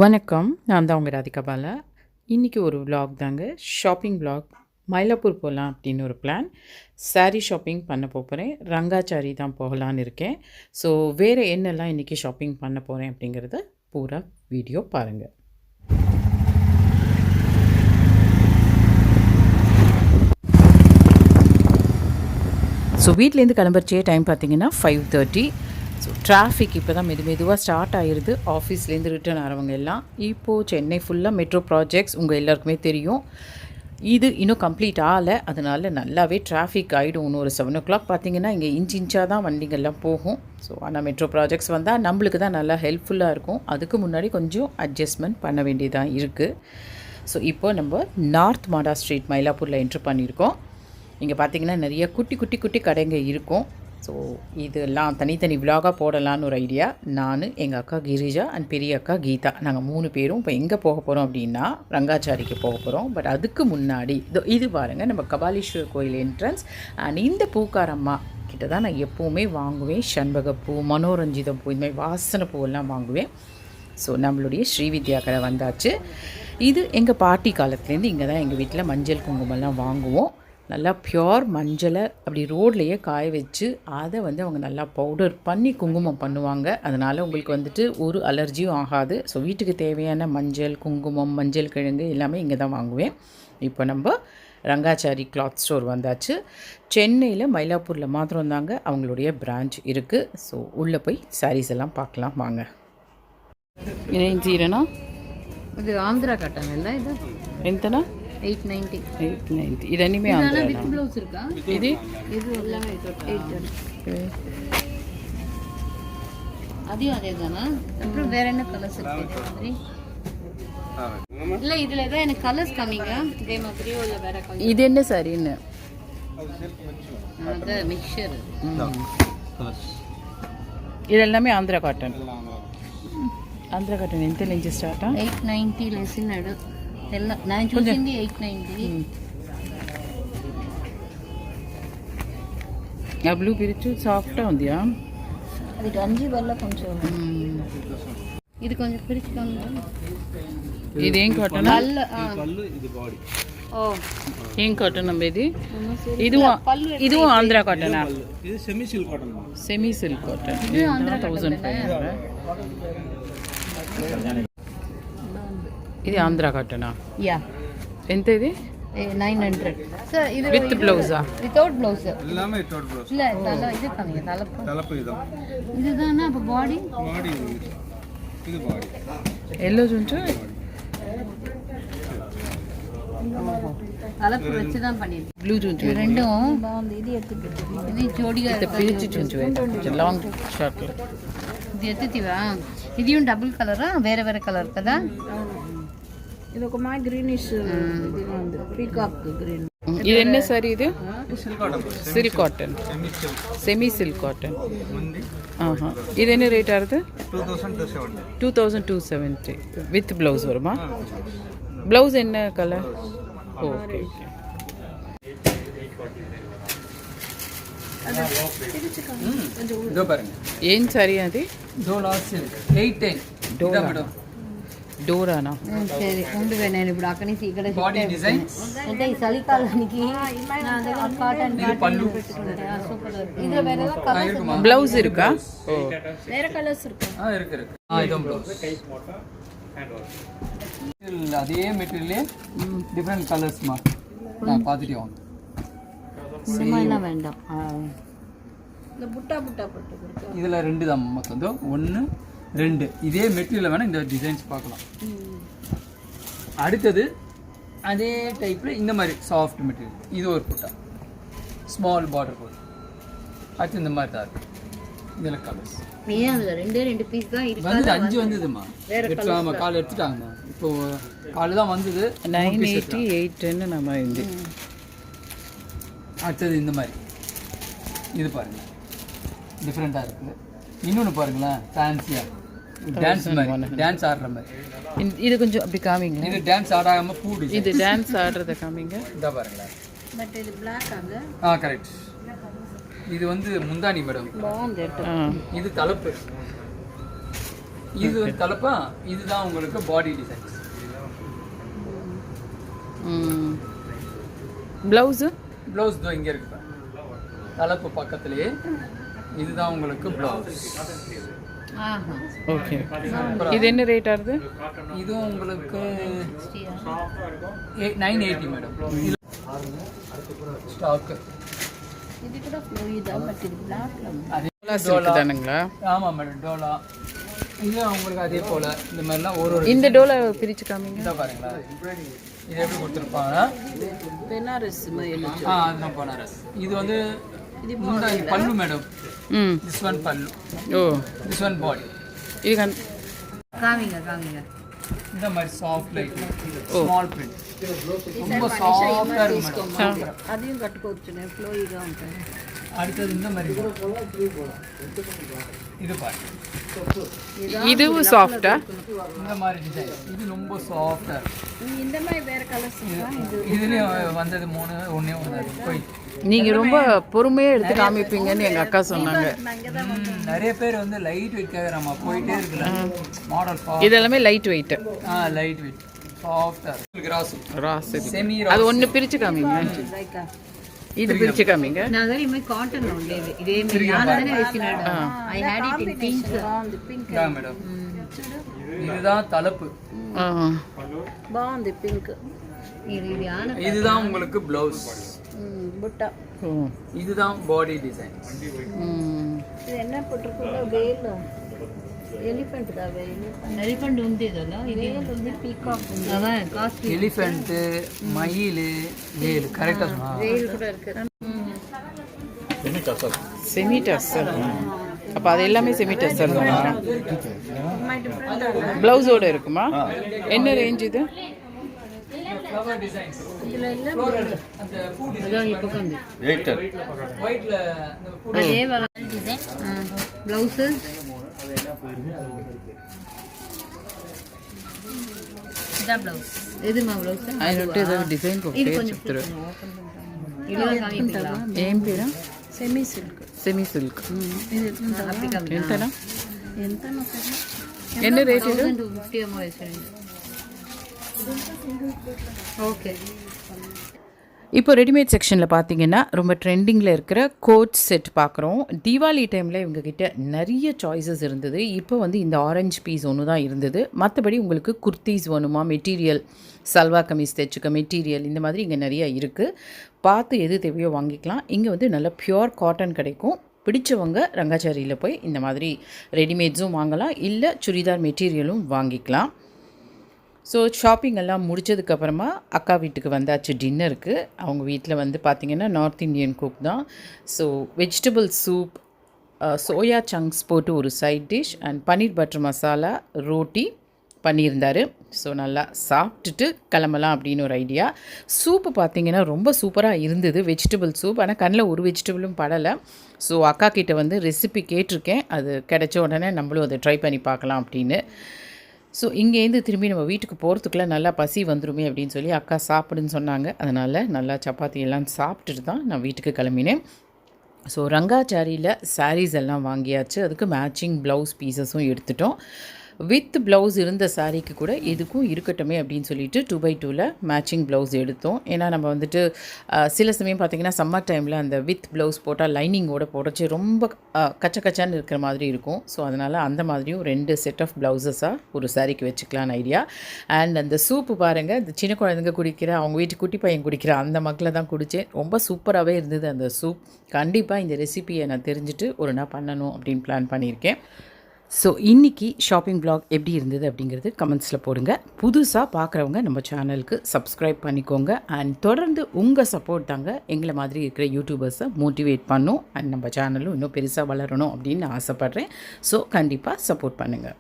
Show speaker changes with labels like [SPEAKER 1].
[SPEAKER 1] வணக்கம். நான் தான் உங்க ராதிகா பாலா. இன்றைக்கி ஒரு vlog தாங்க. Shopping vlog. மயிலாப்பூர் போகலாம் அப்படின்னு ஒரு பிளான். சாரீ ஷாப்பிங் பண்ண போகிறேன். ரங்காச்சாரி தான் போகலான்னு இருக்கேன். ஸோ வேறு என்னெல்லாம் இன்றைக்கி ஷாப்பிங் பண்ண போகிறேன் அப்படிங்கிறத பூரா வீடியோ பாருங்கள். ஸோ வீட்டிலேருந்து கிளம்புறச்சே டைம் பார்த்தீங்கன்னா 5:30. ஸோ டிராஃபிக் இப்போ தான் மெதுவாக ஸ்டார்ட் ஆகிடுது. ஆஃபீஸ்லேருந்து ரிட்டர்ன் ஆகிறவங்க எல்லாம். இப்போது சென்னை ஃபுல்லாக மெட்ரோ ப்ராஜெக்ட்ஸ் உங்கள் எல்லாருக்குமே தெரியும். இது இன்னும் கம்ப்ளீட் ஆகலை. அதனால் நல்லாவே டிராஃபிக் ஆகிடும். இன்னும் ஒரு 7 o'clock பார்த்திங்கன்னா இங்கே இன்ச்சாக தான் வண்டிங்கள்லாம் போகும். ஸோ ஆனால் மெட்ரோ ப்ராஜெக்ட்ஸ் வந்தால் நம்மளுக்கு தான் நல்லா ஹெல்ப்ஃபுல்லாக இருக்கும். அதுக்கு முன்னாடி கொஞ்சம் அட்ஜஸ்ட்மெண்ட் பண்ண வேண்டியதாக இருக்குது. ஸோ இப்போ நம்ம நார்த் மாடா ஸ்ட்ரீட் மயிலாப்பூரில் என்ட்ரு பண்ணியிருக்கோம். இங்கே பார்த்திங்கன்னா நிறைய குட்டி கடைங்க இருக்கும். ஸோ இதெல்லாம் தனித்தனி விலாகாக போடலான்னு ஒரு ஐடியா. நான், எங்கள் அக்கா கிரிஜா அண்ட் பெரிய அக்கா கீதா, நாங்கள் 3 பேரும் இப்போ எங்கே போக போகிறோம் அப்படின்னா ரங்காச்சாரிக்கு போக போகிறோம். பட் அதுக்கு முன்னாடி இது பாருங்கள், நம்ம கபாலீஸ்வரர் கோயில் என்ட்ரன்ஸ். அண்ட் இந்த பூக்காரம்மா கிட்ட தான் நான் எப்போவுமே வாங்குவேன். சண்பகப்பூ, மனோரஞ்சிதம் பூ, இந்த மாதிரி வாசனை பூவெல்லாம் வாங்குவேன். ஸோ நம்மளுடைய ஸ்ரீவித்யா கடை வந்தாச்சு. இது எங்கள் பாட்டி காலத்துலேருந்து இங்கே தான் எங்கள் வீட்டில் மஞ்சள் குங்குமம்லாம் வாங்குவோம். நல்லா ப்யூர் மஞ்சளை அப்படி ரோட்லேயே காய வச்சு அதை அவங்க நல்லா பவுடர் பண்ணி குங்குமம் பண்ணுவாங்க. அதனால் உங்களுக்கு ஒரு அலர்ஜியும் ஆகாது. ஸோ வீட்டுக்கு தேவையான மஞ்சள், குங்குமம், மஞ்சள் கிழங்கு எல்லாமே இங்கே தான் வாங்குவேன். இப்போ நம்ம ரங்காச்சாரி கிளாத் ஸ்டோர் வந்தாச்சு. சென்னையில் மயிலாப்பூரில் மாத்திரம் தாங்க அவங்களுடைய பிரான்ச் இருக்குது. ஸோ உள்ளே போய் சாரீஸ் எல்லாம் பார்க்கலாம் வாங்க. ஏன்னா
[SPEAKER 2] இது ஆந்திரா காட்டன் இல்லை, இது
[SPEAKER 1] எந்தனா
[SPEAKER 2] 890.
[SPEAKER 1] இது அனிமே ஆந்திரா.
[SPEAKER 2] வித் ப்ளவுஸ் இருக்கா?
[SPEAKER 1] இது
[SPEAKER 2] எல்லாமே 820. அதையும் அதே தானா? அப்புறம் வேற என்ன கலர்ஸ் இருக்கு இதே மாதிரி? இல்லை இதில் தான் எனக்கு கலர்ஸ் காமிங்க. இதே மாதிரியோ இல்லை வேற கலர்?
[SPEAKER 1] இது என்ன சாரின்னு
[SPEAKER 2] அது மிக்சர்.
[SPEAKER 1] இது எல்லாமே ஆந்திரா காட்டன். ఆంధ్ర కాటన్ ఎంత నుంచి స్టార్ట్?
[SPEAKER 2] 890 లేసినాడు. నేను చూసింది 890.
[SPEAKER 1] ఆ బ్లూ పిరిచు సాఫ్ట్గా ఉంది.
[SPEAKER 2] అది గంజి వల్ల కొంచెం ఇది కొంచెం పిరిచిగా ఉంది.
[SPEAKER 1] ఇదేం కాటన్?
[SPEAKER 3] ఇది బాడీ.
[SPEAKER 2] ఓ
[SPEAKER 1] ఏం కాటన్ అమ్మ ఇది? ఇది ఆంధ్ర కాటనా?
[SPEAKER 3] ఇది semi silk cotton.
[SPEAKER 1] Semi silk cotton. ఇది 1500. ఇది ఆంధ్ర కాటనా?
[SPEAKER 2] యా.
[SPEAKER 1] ఎంత ఇది?
[SPEAKER 2] 900. சார் இது
[SPEAKER 1] வித் ப்ளவுஸா?
[SPEAKER 2] Without blouse.
[SPEAKER 3] எல்லாமே வித்அவுட் ப்ளவுஸ்.
[SPEAKER 2] இல்ல தல இது காமிங்க.
[SPEAKER 3] தலப்பு இதான்.
[SPEAKER 2] இதுதானா அப்ப பாடி?
[SPEAKER 3] பாடி இது பாடி.
[SPEAKER 1] எல்லோ ஜுஞ்சு
[SPEAKER 2] தலப்பு வச்சு தான் பண்ணிருக்கேன்.
[SPEAKER 1] ப்ளூ ஜுஞ்சு
[SPEAKER 2] ரெண்டும் பாந்து. இது எடுத்துக்கிட்டு இது ஜோடியா
[SPEAKER 1] இது பிரிச்சு ஜுஞ்சு லாங் ஷார்ட்ல
[SPEAKER 2] ఇది ఎత్తివా? ఇది డబుల్ కలరా? వేరే వేరే కలర్ కదా?
[SPEAKER 4] ఇది ఒక మా గ్రీనిష్ పీకాక్ గ్రీన్.
[SPEAKER 1] ఇది ఎన్ని సారీ? ఇది
[SPEAKER 3] silk cotton.
[SPEAKER 1] Silk cotton, semi silk cotton. ஆஹா. இது என்ன ரேட் ஆகுது? 2270 வித் ப்ளவுஸ் வருமா? ப்ளவுஸ் என்ன கலர்? Okay okay.
[SPEAKER 5] இதோ பாருங்க.
[SPEAKER 1] ஏன் சாரி அது?
[SPEAKER 5] డోలా సిల్క్ 810.
[SPEAKER 1] డోరా మేడం. డోరానా?
[SPEAKER 2] సరే ఉండుగా. నేను ఇప్పుడు అక్కడి నుంచి ఇక్కడ
[SPEAKER 5] బాడీ డిజైన్
[SPEAKER 2] అంటే ఈ చలికాలానికి నా దగ్గర కాటన్ పెట్టుకుంటా. సూపర్. ఇది వేరే కలర్స్
[SPEAKER 1] ப்ளவுஸ் இருக்கா? ஓ
[SPEAKER 2] வேற கலர்ஸ் இருக்கு.
[SPEAKER 5] இருக்கு. இதோ ப்ளவுஸ். அதே மெட்டீரியல்லே டிஃபரண்ட் கலர்ஸ்மா. நான் பார்த்துட்டே வாங்க.
[SPEAKER 2] இந்த மாதிரிலாம் வேண்டாம்.
[SPEAKER 4] இந்த புட்டா போட்டு கொடுத்தா
[SPEAKER 5] இதில் 2 தான் மொத்தம். 1 2 இதே மெட்டீரியல் வேணால் இந்த டிசைன்ஸ் பார்க்கலாம். அடுத்தது அதே டைப்பில் இந்த மாதிரி சாஃப்ட் மெட்டீரியல். இது ஒரு புட்டா ஸ்மால் பார்டர் போது. அடுத்து இந்த மாதிரி தான் இருக்குது. இதில் கலர்ஸ்
[SPEAKER 2] ஏன் அதில் 2 பீஸ் தான் இருக்கு.
[SPEAKER 5] வந்து 5 வந்ததுமா. ஆமாம் கால் எடுத்துட்டாங்கம்மா. இப்போது கால் தான் வந்தது.
[SPEAKER 1] 988ன்னு நம்ம இது.
[SPEAKER 5] அடுத்தது இந்த மாதிரி இது பாருங்கள், டிஃப்ரெண்ட்டாக இருக்குது. இன்னொன்று பாருங்களேன், ஃபேன்சியாக டான்ஸ் மாதிரி, டான்ஸ் ஆடுற மாதிரி.
[SPEAKER 1] இது கொஞ்சம் அப்படி காமிங்க.
[SPEAKER 5] இது டான்ஸ் ஆடாமல் பூ டிசைன்.
[SPEAKER 1] இது டான்ஸ் ஆடுறத காமிங்க.
[SPEAKER 5] இதாக பாருங்களேன்.
[SPEAKER 4] பட் இது பிளாக் ஆங்க.
[SPEAKER 5] கரெக்ட். இது முந்தானி மேடம்.
[SPEAKER 2] బాగుంది.
[SPEAKER 5] இது தலைப்பு. இது வந்து தலைப்பா, இதுதான் உங்களுக்கு பாடி டிசைன்ஸ்.
[SPEAKER 1] ப்ளவுஸு
[SPEAKER 5] ப்ளவுஸ் தான் இங்கே இருக்கு. தலைப்பு பக்கத்துலேயே இதுதான் உங்களுக்கு ப்ளவுஸ்.
[SPEAKER 1] ஓகே. இது என்ன ரேட் ஆகுது?
[SPEAKER 5] இதுவும் உங்களுக்கு 980 மேடம். இது ஸ்டாக்கு.
[SPEAKER 4] இது கூட ஃப்ளோயி தான், பட் இது பிளாக்ல
[SPEAKER 5] அதே
[SPEAKER 1] சில்க் தானுங்களா?
[SPEAKER 5] ஆமாம் மேடம், டோலா. இது உங்களுக்கு அதே போல் இந்த மாதிரிலாம் ஒரு
[SPEAKER 1] இந்த டோலை பிரித்து காமிங்க.
[SPEAKER 5] இதாக பாருங்களா, இது எப்படி கொடுத்துருப்பாங்க?
[SPEAKER 4] பெனாரஸ் மாதிரி.
[SPEAKER 5] அதுதான் பனாரஸ். இது வந்து இது பல்லு மேடம். திஸ் ஒன் பல்லு.
[SPEAKER 1] ஓ,
[SPEAKER 5] திஸ் ஒன் பாடி.
[SPEAKER 1] இது
[SPEAKER 2] காமிங்க.
[SPEAKER 5] இந்த மாதிரி சாஃப்ட் லைட் ஸ்மால் பிரிண்ட் ரொம்ப சாஃப்டாக இருக்கும் மேடம்.
[SPEAKER 4] అదేం కట్టుకోవచ్చు ఫ్లోయిగా ఉంటాయి.
[SPEAKER 5] அடுத்தது இந்த மாதிரி இது பாருங்க,
[SPEAKER 1] இதுவும் சாஃப்டா?
[SPEAKER 5] இந்த மாதிரி டிசைன் இது ரொம்ப சாஃப்டாக இருக்கும்.
[SPEAKER 4] இந்த மாதிரி வேற கலர்ஸ்
[SPEAKER 5] இதுலேயும் வந்தது 3 ஒன்றே போய்
[SPEAKER 1] நீங்கள் ரொம்ப பொறுமையாக எடுத்து காமிப்பீங்கன்னு எங்கள் அக்கா சொன்னாங்க.
[SPEAKER 5] நிறைய பேர் வந்து லைட் வெயிட் கேட்குறாமா, போயிட்டே இருக்குல்ல மாடல்.
[SPEAKER 1] இதெல்லாமே லைட் வெயிட்.
[SPEAKER 5] லைட் வெயிட் சாஃப்டாக இருக்கும்.
[SPEAKER 1] ராசு
[SPEAKER 5] செமி
[SPEAKER 1] அது ஒன்று பிரித்து காமிங்க. இது பிரித்து காமிங்க.
[SPEAKER 2] நான் அதே மாதிரி காட்டன் உண்டு. இதே மாதிரி நான் தானே வேசினாடு. I hate it in pink.
[SPEAKER 4] Pink
[SPEAKER 5] madam இதுதான் தலைப்பு.
[SPEAKER 4] బాగుంది పింక్.
[SPEAKER 5] இதுதான் உங்களுக்கு ப்ளவுஸ்.
[SPEAKER 4] బుట్ట.
[SPEAKER 5] இதுதான் பாடி டிசைன்.
[SPEAKER 4] இது என்ன போட்டிருக்கோம்? வேல் எலிஃபென்ட் தான்.
[SPEAKER 2] எலிஃபென்ட் உண்டு. இதெல்லாம்
[SPEAKER 4] வேல் வந்து பீகாக்.
[SPEAKER 2] அதான் காஸ்ட்.
[SPEAKER 5] எலிஃபென்ட், மயில், வேல் கரெக்டாக சொன்னா.
[SPEAKER 4] வேல் கூட இருக்கு.
[SPEAKER 1] செமி டஸ்ஸர். அப்போ அது எல்லாமே செமி டஸ்ஸர் தான். ப்ளவுஸோடு இருக்குமா? என்ன ரேஞ்ச் இது?
[SPEAKER 5] Flower designs.
[SPEAKER 4] இதுல இல்ல
[SPEAKER 5] அந்த பூ
[SPEAKER 2] அதான் இப்போ வந்து
[SPEAKER 5] ஒயிட்ல அந்த பூ
[SPEAKER 2] அதே வர டிசைன். ப்ளவுஸ் இதான் ப்ளவுஸ். எதுமா ப்ளவுஸ்?
[SPEAKER 1] അതിനൊട്ട് ഇത് ഡിസൈൻ
[SPEAKER 2] இது கொஞ்சம்
[SPEAKER 1] ಕೊಟ್ಟೆ
[SPEAKER 2] இதெல்லாம் காமிப்பீங்களா?
[SPEAKER 1] ఏం పేరా?
[SPEAKER 4] Semi silk.
[SPEAKER 1] Semi silk.
[SPEAKER 2] அப்படி காமி.
[SPEAKER 1] ఎంతనా?
[SPEAKER 4] ఎంత
[SPEAKER 1] என்ன ரேட் இது?
[SPEAKER 2] 250 ఏమో వేసాను. ஓகே.
[SPEAKER 1] இப்போ ரெடிமேட் செக்ஷனில் பார்த்தீங்கன்னா ரொம்ப ட்ரெண்டிங்கில் இருக்கிற கோட் செட் பார்க்குறோம். தீபாவளி டைமில் இவங்ககிட்ட நிறைய சாய்ஸஸ் இருந்தது. இப்போ வந்து இந்த ஆரஞ்சு பீஸ் ஒன்று தான் இருந்தது. மற்றபடி உங்களுக்கு குர்த்தீஸ் வேணுமா, மெட்டீரியல் சல்வா கமீஸ் தைச்சுக்க மெட்டீரியல் இந்த மாதிரி இங்கே நிறைய இருக்குது. பார்த்து எது தேவையோ வாங்கிக்கலாம். இங்கே வந்து நல்ல பியூர் காட்டன் கிடைக்கும். பிடிச்சவங்க ரங்காச்சாரியில் போய் இந்த மாதிரி ரெடிமேட்ஸும் வாங்கலாம், இல்லை சுடிதார் மெட்டீரியலும் வாங்கிக்கலாம். ஸோ ஷாப்பிங் எல்லாம் முடித்ததுக்கப்புறமா அக்கா வீட்டுக்கு வந்தாச்சு டின்னருக்கு. அவங்க வீட்டில் வந்து பார்த்திங்கன்னா நார்த் இந்தியன் குக் தான். So vegetable soup, soya chunks போட்டு ஒரு side dish and paneer butter masala roti பண்ணியிருந்தார். ஸோ நல்லா சாப்பிட்டுட்டு கிளம்பலாம் அப்படின்னு ஒரு ஐடியா. சூப்பு பார்த்திங்கன்னா ரொம்ப சூப்பராக இருந்தது, வெஜிடபிள் சூப். ஆனால் கண்ணில் ஒரு வெஜிடபிளும் படலை. ஸோ அக்கா கிட்டே வந்து ரெசிபி கேட்டிருக்கேன். அது கிடைச்ச உடனே நம்மளும் அதை ட்ரை பண்ணி பார்க்கலாம் அப்படின்னு. ஸோ இங்கேருந்து திரும்பி நம்ம வீட்டுக்கு போகிறதுக்குள்ளே நல்லா பசி வந்துருமே அப்படின்னு சொல்லி அக்கா சாப்பிடுன்னு சொன்னாங்க. அதனால் நல்லா சப்பாத்தி எல்லாம் சாப்பிட்டுட்டு தான் நான் வீட்டுக்கு கிளம்பினேன். ஸோ ரங்காச்சாரியில் சாரீஸ் எல்லாம் வாங்கியாச்சு. அதுக்கு மேட்சிங் ப்ளவுஸ் பீசஸும் எடுத்துட்டோம். வித் ப்ளவுஸ் இருந்த சாரீக்கு கூட எதுக்கும் இருக்கட்டுமே அப்படின்னு சொல்லிட்டு 2x2ல் மேட்சிங் ப்ளவுஸ் எடுத்தோம். ஏன்னா நம்ம வந்துட்டு சில சமயம் பார்த்திங்கன்னா சம்மர் டைமில் அந்த வித் ப்ளவுஸ் போட்டால் லைனிங்கோடு போடச்சு ரொம்ப கச்சக்கச்சான்னு இருக்கிற மாதிரி இருக்கும். ஸோ அதனால் அந்த மாதிரியும் 2 செட் ஆஃப் ப்ளவுஸஸாக ஒரு சாரீக்கு வச்சுக்கலான்னு ஐடியா. அண்ட் அந்த சூப்பு பாருங்கள், இந்த சின்ன குழந்தைங்க குடிக்கிற, அவங்க வீட்டு குட்டி பையன் குடிக்கிற அந்த மக்களை தான் குடித்தேன். ரொம்ப சூப்பராகவே இருந்தது அந்த சூப். கண்டிப்பாக இந்த ரெசிபியை நான் தெரிஞ்சுட்டு ஒரு நாள் பண்ணணும் அப்படின்னு பிளான் பண்ணியிருக்கேன். ஸோ இன்றைக்கி ஷாப்பிங் வ்ளாக் எப்படி இருந்தது அப்படிங்கிறது கமெண்ட்ஸில் போடுங்க. புதுசாக பார்க்குறவங்க நம்ம சேனலுக்கு சப்ஸ்கிரைப் பண்ணிக்கோங்க. அண்ட் தொடர்ந்து உங்கள் சப்போர்ட் தாங்க எங்களை மாதிரி இருக்கிற யூடியூபர்ஸை மோட்டிவேட் பண்ணும். அண்ட் நம்ம சேனலும் இன்னும் பெருசாக வளரணும் அப்படின்னு ஆசைப்பட்றேன். ஸோ கண்டிப்பாக சப்போர்ட் பண்ணுங்கள்.